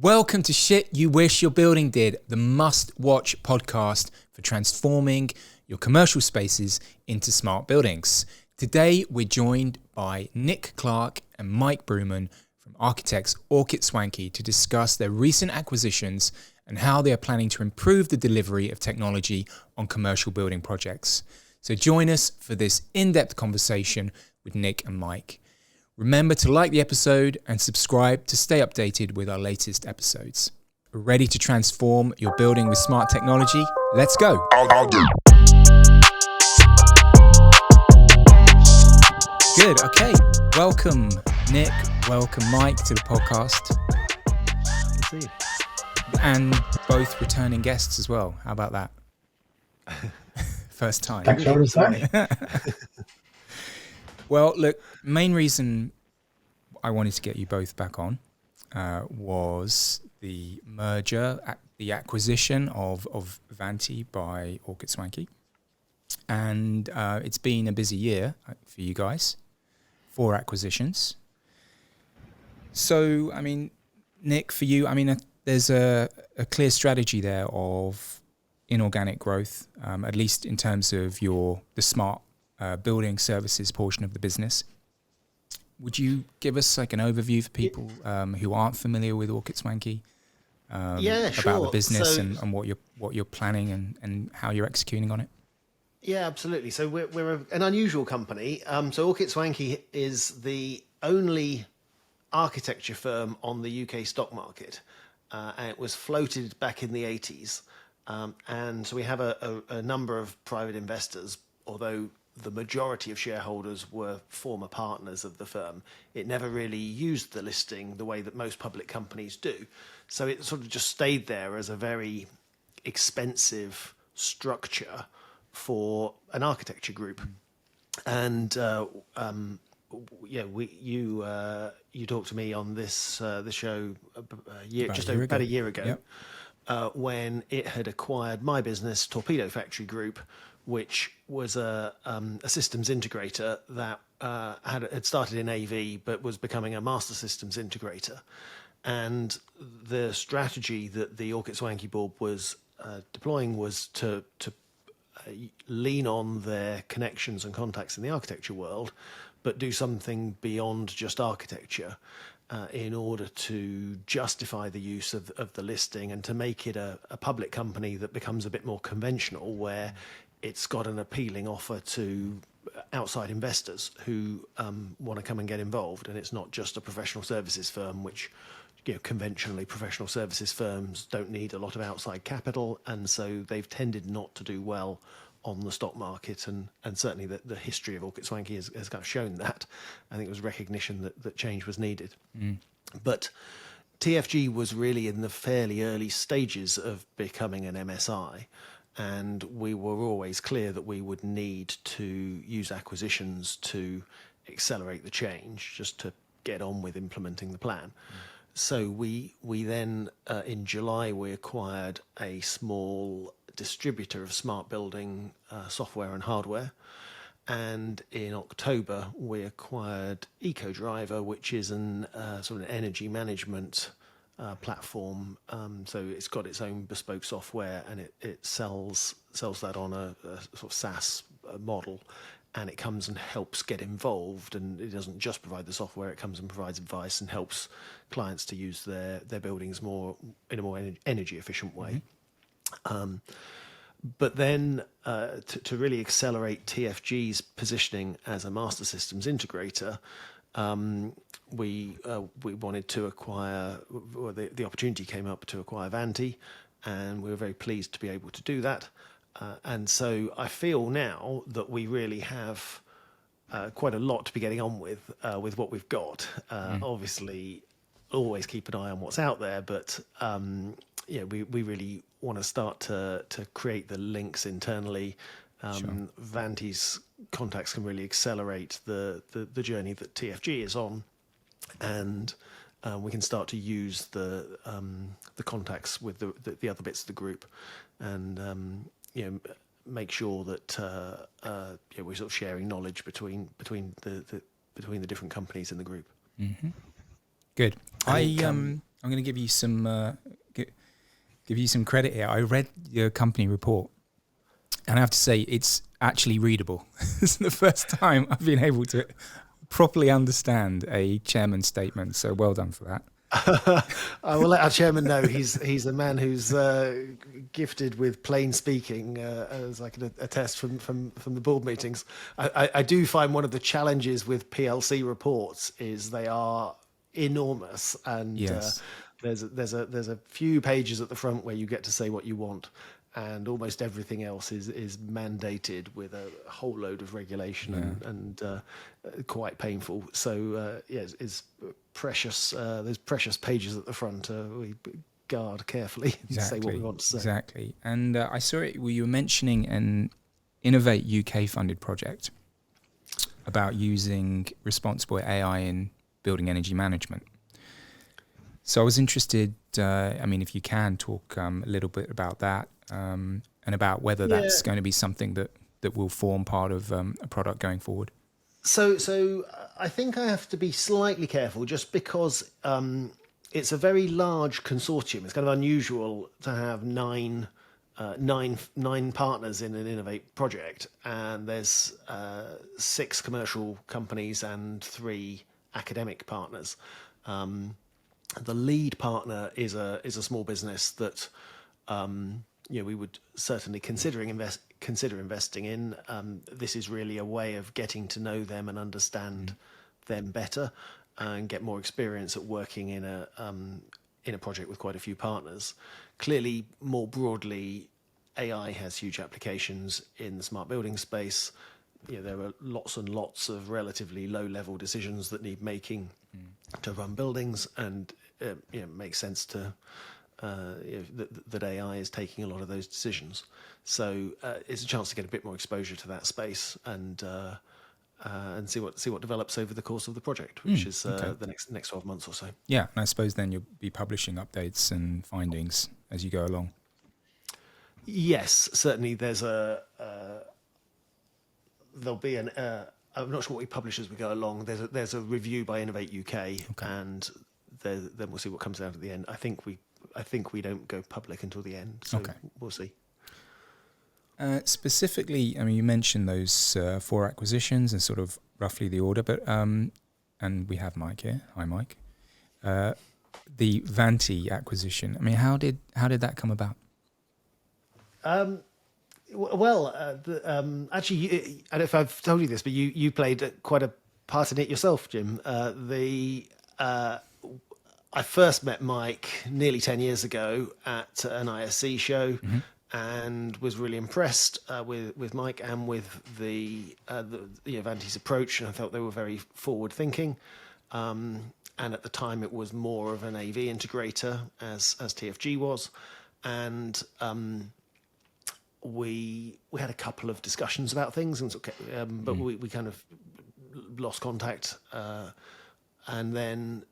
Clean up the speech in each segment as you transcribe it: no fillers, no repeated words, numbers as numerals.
Welcome to Shit You Wish Your Building Did, the must-watch podcast for transforming your commercial spaces into smart buildings. Today, we're joined by Nick Clark and Mike Brooman from architects Aukett Swanke to discuss their recent acquisitions and how they are planning to improve the delivery of technology on commercial building projects. So join us for this in-depth conversation with Nick and Mike. Remember to like the episode and subscribe to stay updated with our latest episodes. Ready to transform your building with smart technology? Let's go. I'll do. Good. Okay. Welcome, Nick. Welcome, Mike, to the podcast. Good to see you. And both returning guests as well. How about that? First time. Thanks for having us back. Well, look, main reason I wanted to get you both back on was the merger, the acquisition of Vanti by Aukett Swanke. And it's been a busy year for you guys, 4 acquisitions. So, I mean, Nick, for you, I mean, there's a clear strategy there of inorganic growth, at least in terms of the smart building services portion of the business. Would you give us like an overview for people who aren't familiar with Aukett Swanke about the business and what you're planning and how you're executing on it? Yeah, absolutely. So we're an unusual company. So Aukett Swanke is the only architecture firm on the UK stock market, and it was floated back in the 80s. And so we have a number of private investors, although the majority of shareholders were former partners of the firm. It never really used the listing the way that most public companies do. So it sort of just stayed there as a very expensive structure for an architecture group. And you talked to me on this show about a year ago. Yep. When it had acquired my business, Torpedo Factory Group, which was a systems integrator that had started in AV but was becoming a master systems integrator. And the strategy that the Aukett Swanke board was deploying was to lean on their connections and contacts in the architecture world, but do something beyond just architecture in order to justify the use of the listing and to make it a public company that becomes a bit more conventional, where it's got an appealing offer to outside investors who want to come and get involved. And it's not just a professional services firm, which, conventionally professional services firms don't need a lot of outside capital. And so they've tended not to do well on the stock market. And certainly the history of Aukett Swanke has kind of shown that. I think it was recognition that change was needed. But TFG was really in the fairly early stages of becoming an MSI. And we were always clear that we would need to use acquisitions to accelerate the change, just to get on with implementing the plan. So we then, in July, we acquired a small distributor of smart building software and hardware. And in October, we acquired EcoDriver, which is an sort of energy management platform. So it's got its own bespoke software, and it sells that on a sort of SaaS model, and it comes and helps get involved. And it doesn't just provide the software; it comes and provides advice and helps clients to use their buildings in a more energy efficient way. But then to really accelerate TFG's positioning as a master systems integrator, we wanted to acquire, or the opportunity came up to acquire Vanti, and we were very pleased to be able to do that. And so I feel now that we really have quite a lot to be getting on with what we've got. Obviously, always keep an eye on what's out there, but we really want to start to create the links internally. Sure. Vanti's contacts can really accelerate the journey that TFG is on, and we can start to use the contacts with the other bits of the group, and make sure that we're sort of sharing knowledge between the different companies in the group. Mm-hmm. Good. I'm going to give you some give you some credit here. I read your company report, and I have to say it's actually readable. It's the first time I've been able to properly understand a chairman's statement. So well done for that. I will let our chairman know. He's a man who's gifted with plain speaking, as I can attest from the board meetings. I do find one of the challenges with PLC reports is they are enormous, and Yes. there's a few pages at the front where you get to say what you want, and almost everything else is mandated with a whole load of regulation and quite painful. So it's precious. There's precious pages at the front. We guard carefully and say what we want to say. Exactly. And I saw it where you were mentioning an Innovate UK funded project about using responsible AI in building energy management. So I was interested, if you can talk a little bit about that and about whether that's going to be something that will form part of a product going forward. So I think I have to be slightly careful just because it's a very large consortium. It's kind of unusual to have nine partners in an Innovate project, and there's 6 commercial companies and 3 academic partners. The lead partner is a small business that we would certainly consider investing in. This is really a way of getting to know them and understand them better, and get more experience at working in a project with quite a few partners. Clearly, more broadly, AI has huge applications in the smart building space. There are lots and lots of relatively low-level decisions that need making to run buildings, and it makes sense to that AI is taking a lot of those decisions. So it's a chance to get a bit more exposure to that space and see what develops over the course of the project, which is the next 12 months or so. Yeah, and I suppose then you'll be publishing updates and findings as you go along. Yes, certainly. There'll be an. I'm not sure what we publish as we go along. There's a review by Innovate UK, and then we'll see what comes out at the end. I think we don't go public until the end, so we'll see. Specifically, you mentioned those 4 acquisitions and sort of roughly the order, but and we have Mike here. Hi, Mike. The Vanti acquisition. How did that come about? Actually, I don't know if I've told you this, but you played quite a part in it yourself, Jim. I first met Mike nearly 10 years ago at an ISC show, and was really impressed with Mike and with the Vanti's approach, and I felt they were very forward-thinking. And at the time, it was more of an AV integrator, as TFG was, and we had a couple of discussions about things, and but we kind of lost contact, and then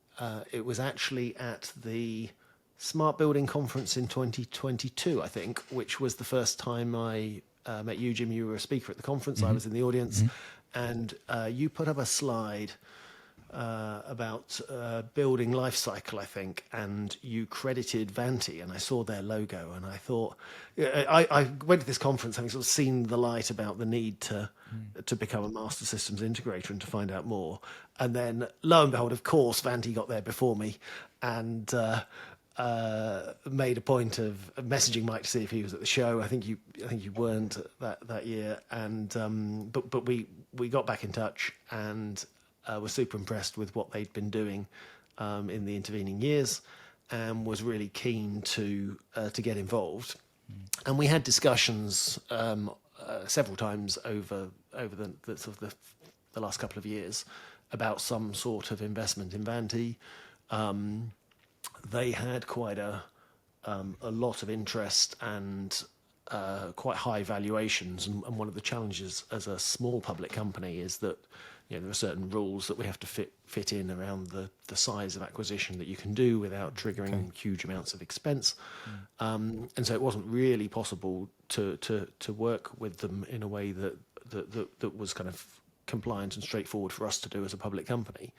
it was actually at the Smart Building Conference in 2022, I think, which was the first time I met you, Jim. You were a speaker at the conference. I was in the audience, and you put up a slide about building life cycle, I think, and you credited Vanti, and I saw their logo, and I thought, I went to this conference having sort of seen the light about the need to become a master systems integrator and to find out more, and then lo and behold, of course, Vanti got there before me, and made a point of messaging Mike to see if he was at the show. I think you weren't that year, and but we got back in touch, and was super impressed with what they'd been doing in the intervening years, and was really keen to get involved. And we had discussions several times over the sort of the last couple of years about some sort of investment in Vanti. They had quite a lot of interest and quite high valuations, and one of the challenges as a small public company is that there are certain rules that we have to fit in around the size of acquisition that you can do without triggering huge amounts of expense, and so it wasn't really possible to work with them in a way that was kind of compliant and straightforward for us to do as a public company.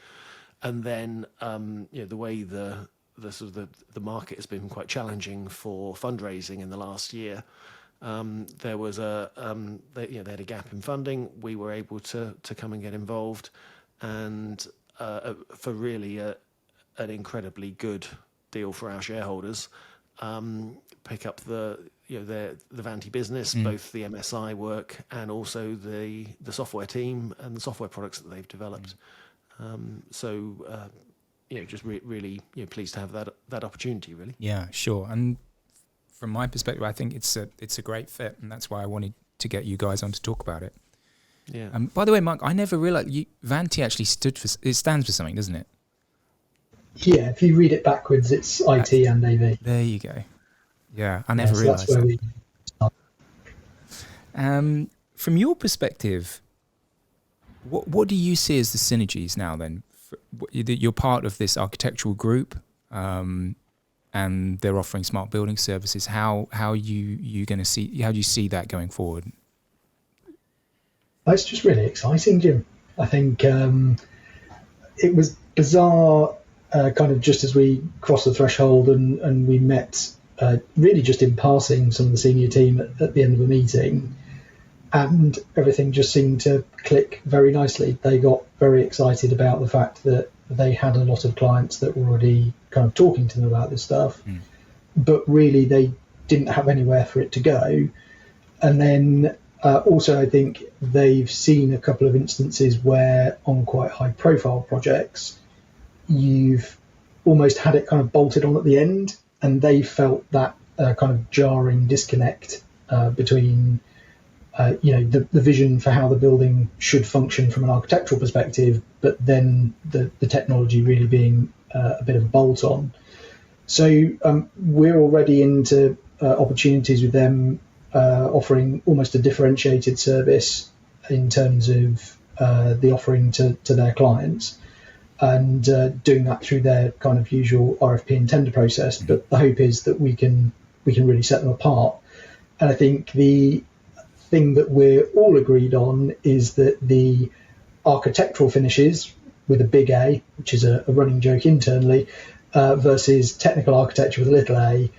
And then the way the the market has been quite challenging for fundraising in the last year. There was they had a gap in funding. We were able to come and get involved, and for really an incredibly good deal for our shareholders, pick up the Vanti business, both the MSI work and also the software team and the software products that they've developed. Just really pleased to have that opportunity, really. Yeah, sure. And from my perspective, I think it's a great fit, and that's why I wanted to get you guys on to talk about it. Yeah. By the way, Mark, I never realised Vanti actually stands for something, doesn't it? Yeah, if you read it backwards, it's IT and AV. There you go. Yeah, I never realised that's where that. From your perspective, what do you see as the synergies now then? You're part of this architectural group, and they're offering smart building services. How do you see that going forward? It's just really exciting, Jim. I think it was bizarre, kind of just as we crossed the threshold and we met, really just in passing some of the senior team at the end of the meeting, and everything just seemed to click very nicely. They got very excited about the fact that they had a lot of clients that were already kind of talking to them about this stuff, but really they didn't have anywhere for it to go. And then also I think they've seen a couple of instances where on quite high profile projects, you've almost had it kind of bolted on at the end, and they felt that kind of jarring disconnect between the vision for how the building should function from an architectural perspective, but then the technology really being a bit of a bolt on. So we're already into opportunities with them, offering almost a differentiated service in terms of the offering to their clients, and doing that through their kind of usual RFP and tender process. But the hope is that we can really set them apart. And I think the thing that we're all agreed on is that the architectural finishes with a big A, which is a running joke internally, versus technical architecture with a little a,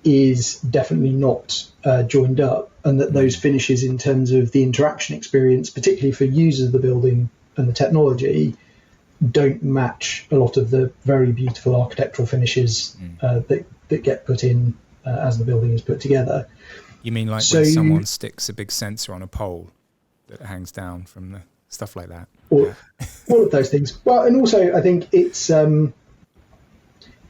is definitely not joined up, and that those finishes in terms of the interaction experience, particularly for users of the building and the technology, don't match a lot of the very beautiful architectural finishes that get put in as the building is put together. You mean like when someone sticks a big sensor on a pole that hangs down from the stuff like that? All of those things. Well, and also I think it's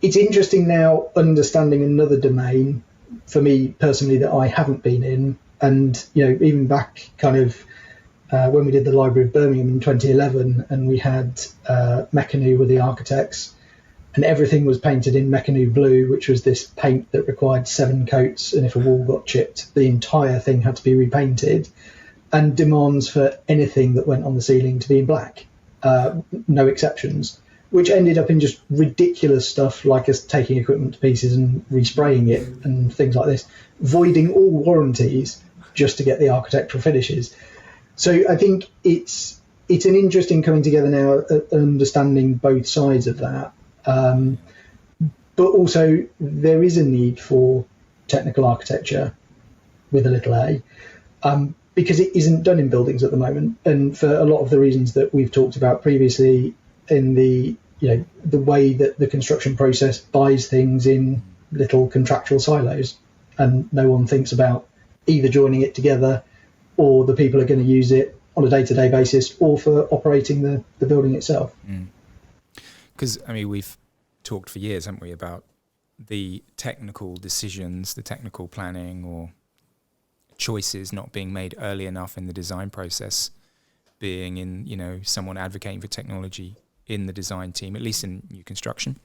interesting now understanding another domain for me personally that I haven't been in, and even back kind of when we did the Library of Birmingham in 2011, and we had Meccanu with the architects, and everything was painted in Meccanu blue, which was this paint that required 7 coats, and if a wall got chipped, the entire thing had to be repainted, and demands for anything that went on the ceiling to be in black, no exceptions, which ended up in just ridiculous stuff like us taking equipment to pieces and respraying it and things like this, voiding all warranties just to get the architectural finishes. So I think it's an interesting coming together now, understanding both sides of that. But also there is a need for technical architecture with a little a, because it isn't done in buildings at the moment, and for a lot of the reasons that we've talked about previously, in the way that the construction process buys things in little contractual silos, and no one thinks about either joining it together, or the people are going to use it on a day-to-day basis, or for operating the building itself. Because we've talked for years, haven't we, about the technical decisions, the technical planning or choices not being made early enough in the design process, being in, someone advocating for technology in the design team, at least in new construction.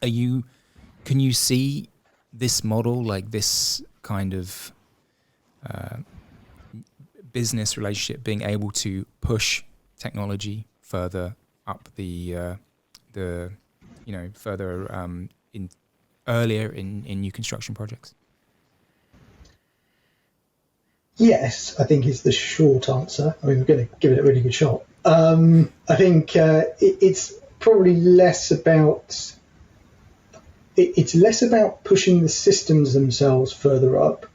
Can you see this model, like this kind of business relationship, being able to push technology further up further in earlier in new construction projects? Yes, I think is the short answer. We're going to give it a really good shot. I think it's probably less about it's less about pushing the systems themselves further up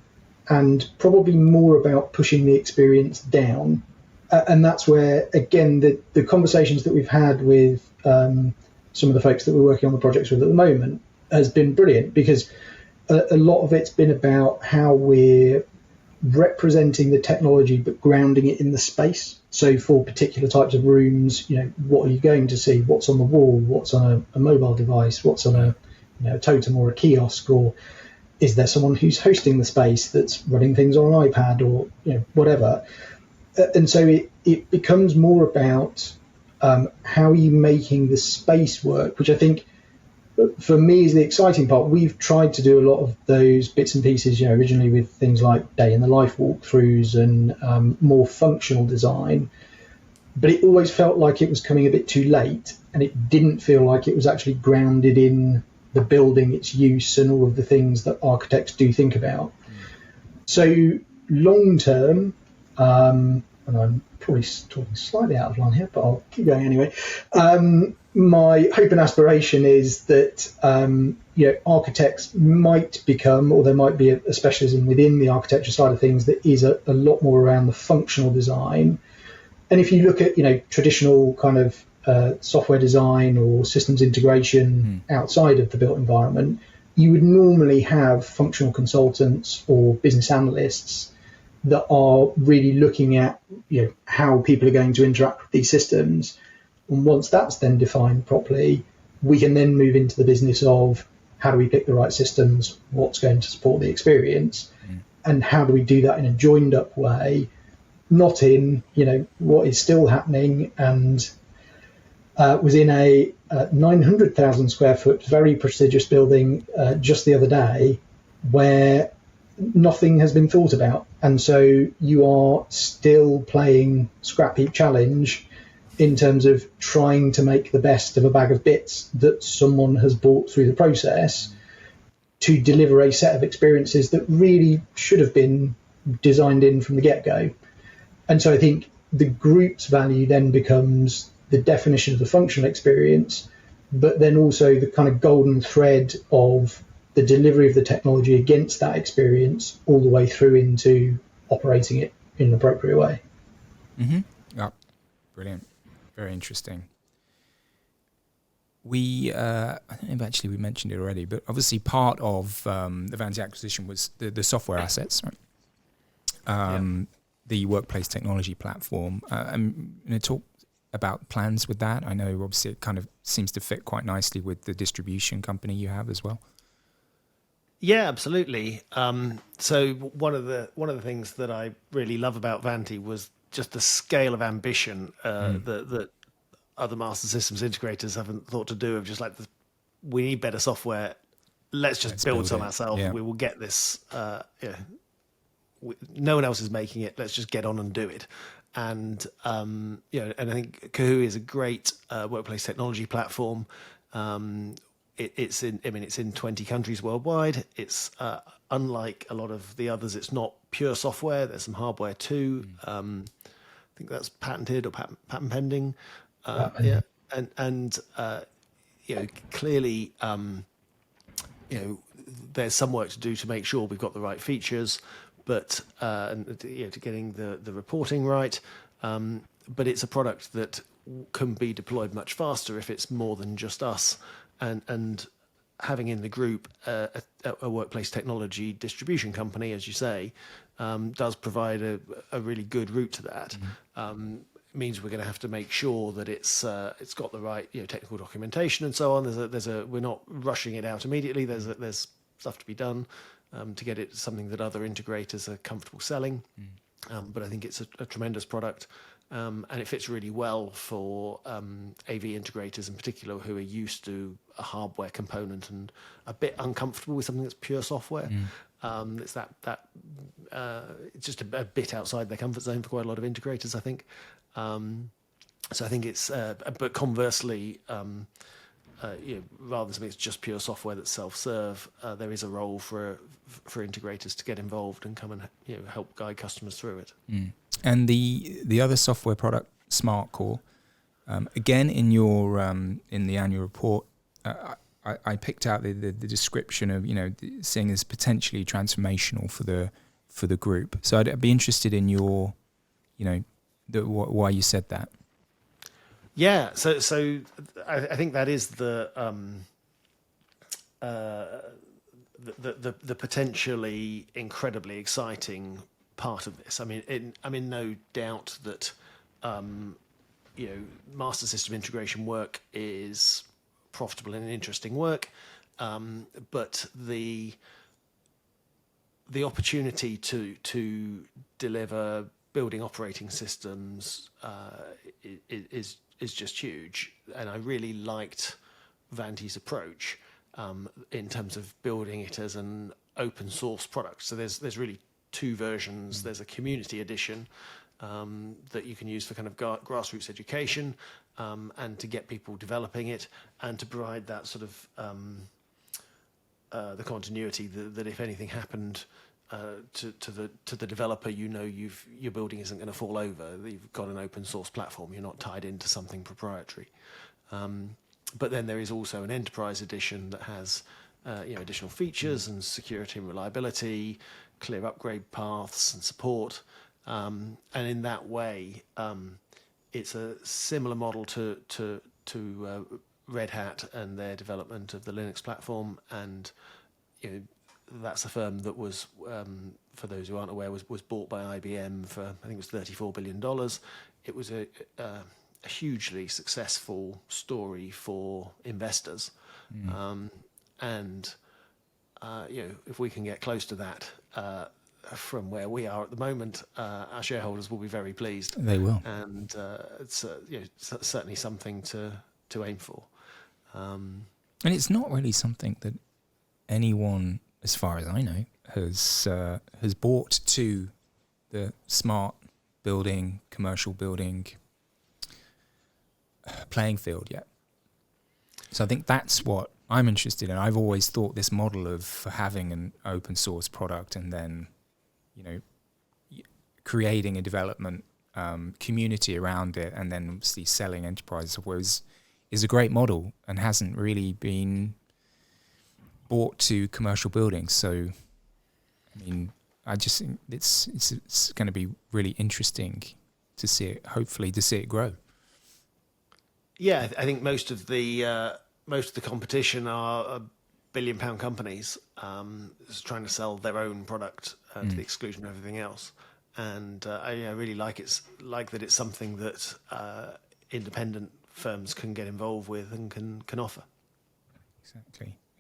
and probably more about pushing the experience down. And that's where, again, the conversations that we've had with some of the folks that we're working on the projects with at the moment has been brilliant, because a lot of it's been about how we're representing the technology but grounding it in the space. So for particular types of rooms, what are you going to see? What's on the wall? What's on a mobile device? What's on a totem or a kiosk? Or is there someone who's hosting the space that's running things on an iPad or whatever? And so it becomes more about how are you making the space work, which I think for me is the exciting part. We've tried to do a lot of those bits and pieces, originally with things like day in the life walkthroughs and more functional design, but it always felt like it was coming a bit too late, and it didn't feel like it was actually grounded in the building, its use, and all of the things that architects do think about. So long term, and I'm probably talking slightly out of line here, but I'll keep going anyway. My hope and aspiration is that architects might become, or there might be a specialism within the architecture side of things that is a lot more around the functional design. And if you look at traditional kind of software design or systems integration outside of the built environment, you would normally have functional consultants or business analysts that are really looking at how people are going to interact with these systems. And once that's then defined properly, we can then move into the business of how do we pick the right systems, what's going to support the experience, and how do we do that in a joined up way, not in what is still happening and was in a 900,000 square foot very prestigious building just the other day where nothing has been thought about. And so you are still playing scrap heap challenge in terms of trying to make the best of a bag of bits that someone has bought through the process to deliver a set of experiences that really should have been designed in from the get-go. And so I think the group's value then becomes the definition of the functional experience, but then also the kind of golden thread of the delivery of the technology against that experience all the way through into operating it in an appropriate way. Yeah, brilliant. Very interesting. I don't know if actually we mentioned it already, but obviously part of the Vanti acquisition was the software assets, right? The workplace technology platform. I'm going to talk about plans with that. I know obviously it kind of seems to fit quite nicely with the distribution company you have as well. Yeah, absolutely. So one of the things that I really love about Vanti was just the scale of ambition that other master systems integrators haven't thought to do, of just like, we need better software. Let's build some ourselves. Yeah. We will get this. No one else is making it. Let's just get on and do it. And and I think Kahu is a great workplace technology platform. It's in 20 countries worldwide. It's unlike a lot of the others. It's not pure software. There's some hardware too. I think that's patented or patent pending. Yeah, and clearly, there's some work to do to make sure we've got the right features, but to getting the reporting right. But it's a product that can be deployed much faster if it's more than just us. And having in the group a workplace technology distribution company, as you say, does provide a really good route to that. Means we're going to have to make sure that it's got the right technical documentation and so on. We're not rushing it out immediately. There's stuff to be done to get it something that other integrators are comfortable selling. But I think it's a tremendous product. And it fits really well for AV integrators in particular, who are used to a hardware component and a bit uncomfortable with something that's pure software. It's it's just a bit outside their comfort zone for quite a lot of integrators, I think. So I think it's, but conversely, rather than something that's just pure software that's self-serve, there is a role for integrators to get involved and come and help guide customers through it. And the other software product, SmartCore, again in your in the annual report, I picked out the description of, seeing as potentially transformational for the group. So I'd be interested in your, why you said that. Yeah, so I think that is the potentially incredibly exciting part of this. I mean, I'm in no doubt that master system integration work is profitable and interesting work, but the opportunity to deliver building operating systems is just huge. And I really liked Vanti's approach in terms of building it as an open source product. So there's really two versions. There's a community edition that you can use for kind of grassroots education and to get people developing it, and to provide that sort of the continuity that if anything happened to the developer, your building isn't going to fall over. You've got an open source platform. You're not tied into something proprietary. But then there is also an enterprise edition that has additional features and security and reliability, clear upgrade paths and support. And in that way, it's a similar model to Red Hat and their development of the Linux platform. And that's a firm that was, for those who aren't aware, was bought by IBM for, I think it was $34 billion. It was a hugely successful story for investors. If we can get close to that from where we are at the moment, our shareholders will be very pleased. They will. And it's certainly something to aim for. And it's not really something that anyone, as far as I know, has brought to the smart building, commercial building playing field yet. So I think that's what I'm interested in. I've always thought this model of having an open source product and then, creating a development community around it, and then obviously selling enterprise software is a great model and hasn't really been brought to commercial buildings. So, I mean, I just think it's going to be really interesting to see it. Hopefully, to see it grow. Yeah, I think most of the competition are £1 billion companies trying to sell their own product to the exclusion of everything else. And I really like that it's something that independent firms can get involved with and can offer.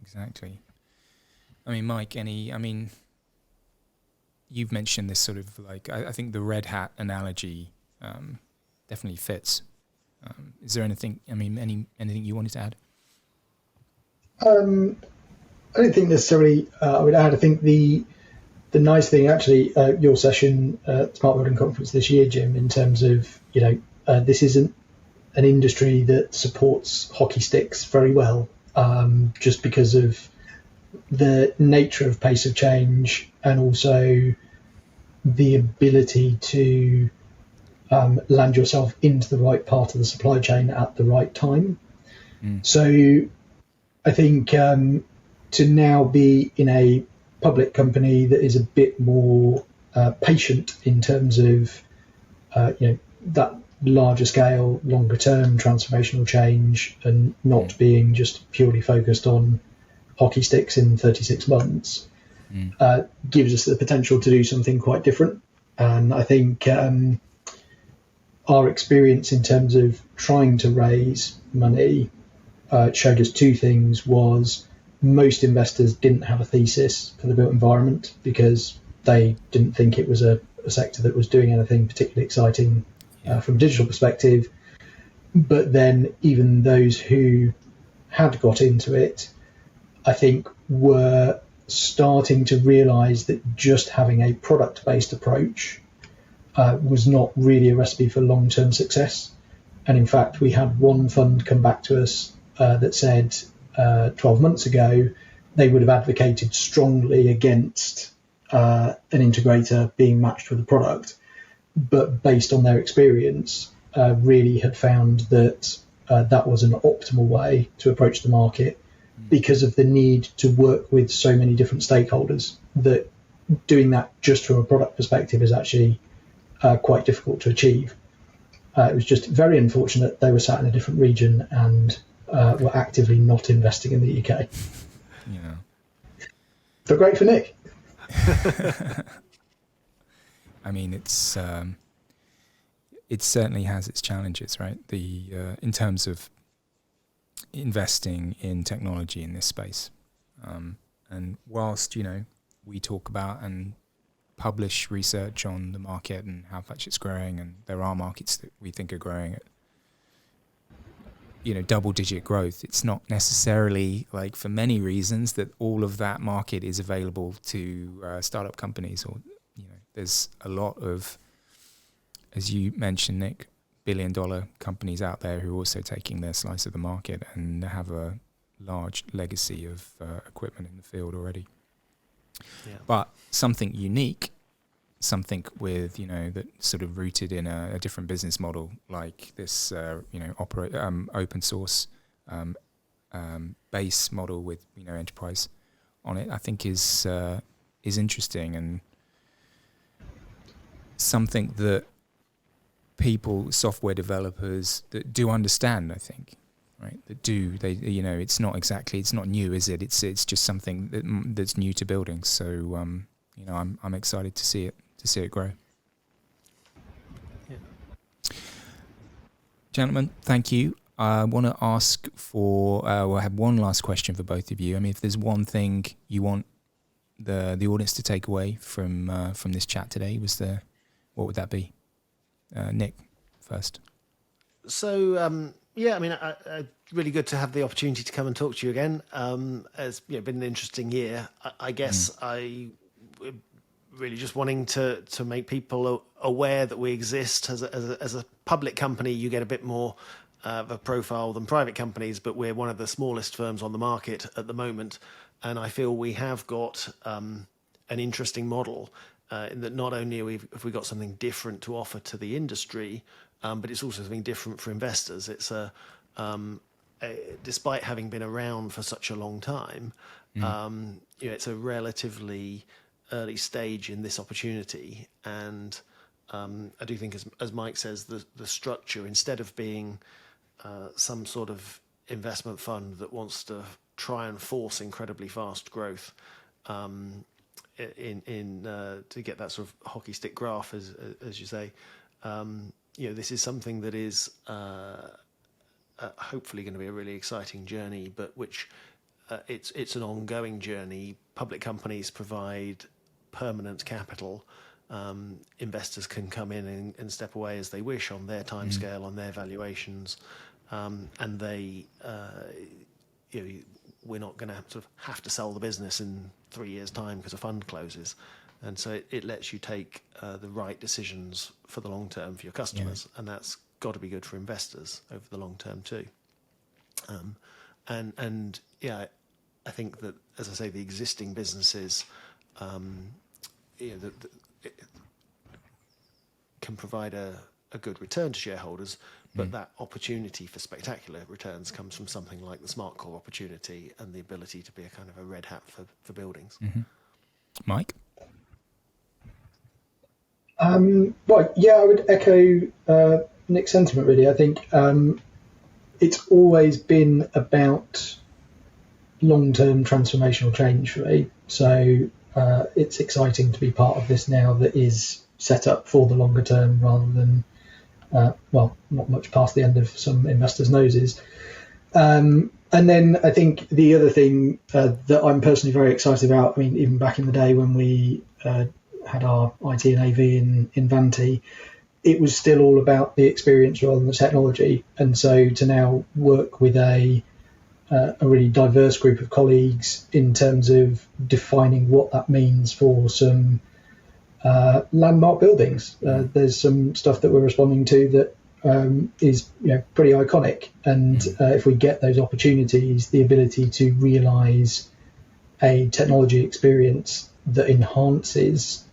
Exactly. I mean, Mike, you've mentioned this sort of like, I think the Red Hat analogy definitely fits. Is there anything you wanted to add? I don't think necessarily I would add. I think the nice thing, actually, your session at Smart Building Conference this year, Jim, in terms of, this isn't an industry that supports hockey sticks very well, just because of the nature of pace of change and also the ability to land yourself into the right part of the supply chain at the right time. So I think to now be in a public company that is a bit more patient in terms of that larger scale, longer term transformational change, and not being just purely focused on hockey sticks in 36 months, gives us the potential to do something quite different. And I think our experience in terms of trying to raise money showed us two things. Was most investors didn't have a thesis for the built environment because they didn't think it was a sector that was doing anything particularly exciting from a digital perspective. But then even those who had got into it, I think, were starting to realise that just having a product-based approach was not really a recipe for long-term success. And in fact, we had one fund come back to us that said 12 months ago they would have advocated strongly against an integrator being matched with a product, but based on their experience, really had found that that was an optimal way to approach the market because of the need to work with so many different stakeholders, that doing that just from a product perspective is actually quite difficult to achieve. It was just very unfortunate they were sat in a different region and were actively not investing in the UK. Yeah. But great for Nick. I mean, it certainly has its challenges, right? In terms of investing in technology in this space. And whilst, we talk about and publish research on the market and how much it's growing, and there are markets that we think are growing at, double-digit growth, it's not necessarily, like, for many reasons, that all of that market is available to startup companies. Or, there's a lot of, as you mentioned, Nick, billion-dollar companies out there who are also taking their slice of the market and have a large legacy of equipment in the field already. Yeah. But something unique, something with, that sort of rooted in a different business model, like this, open source base model with, enterprise on it, I think is interesting, and something that people, software developers that do understand, I think, right? It's not new, is it? It's just something that's new to building. So, I'm excited to see it grow. Yeah. Gentlemen, thank you. I want to ask I have one last question for both of you. I mean, if there's one thing you want the audience to take away from this chat today, what would that be? Nick, first. So, really good to have the opportunity to come and talk to you again. It's been an interesting year. I guess I really just wanting to make people aware that we exist as a public company. You get a bit more of a profile than private companies, but we're one of the smallest firms on the market at the moment, and I feel we have got an interesting model. In that not only have we got something different to offer to the industry, but it's also something different for investors. It's despite having been around for such a long time, it's a relatively early stage in this opportunity. And I do think, as Mike says, the structure, instead of being some sort of investment fund that wants to try and force incredibly fast growth, to get that sort of hockey stick graph, as you say, this is something that is hopefully going to be a really exciting journey, but which it's an ongoing journey. Public companies provide permanent capital. Investors can come in and step away as they wish on their timescale, on their valuations, and they, we're not going to sort of have to sell the business in 3 years' time because a fund closes. And so it lets you take the right decisions for the long term for your customers, and that's got to be good for investors over the long term too. I think that, as I say, the existing businesses can provide a good return to shareholders, but that opportunity for spectacular returns comes from something like the SmartCore opportunity and the ability to be a kind of a Redhat for buildings. Mm-hmm. Mike? I would echo Nick's sentiment, really. I think it's always been about long-term transformational change for me. So it's exciting to be part of this now that is set up for the longer term rather than, not much past the end of some investors' noses. And then I think the other thing that I'm personally very excited about, I mean, even back in the day when we had our IT and AV in Vanti, it was still all about the experience rather than the technology. And so to now work with a really diverse group of colleagues in terms of defining what that means for some landmark buildings. There's some stuff that we're responding to that is pretty iconic. And if we get those opportunities, the ability to realise a technology experience that enhances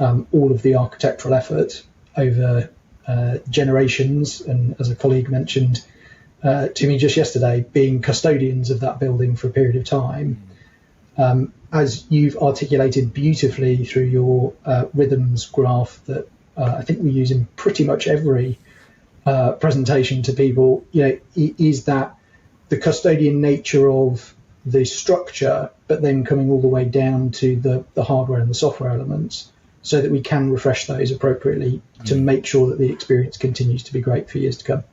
all of the architectural effort over generations, and as a colleague mentioned, to me just yesterday, being custodians of that building for a period of time. As you've articulated beautifully through your rhythms graph that I think we use in pretty much every presentation to people, is that the custodian nature of the structure, but then coming all the way down to the hardware and the software elements, so that we can refresh those appropriately to make sure that the experience continues to be great for years to come.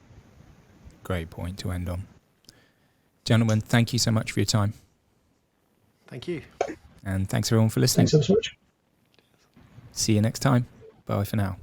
Great point to end on. Gentlemen, thank you so much for your time. Thank you. And thanks everyone for listening. Thanks so much. See you next time. Bye for now.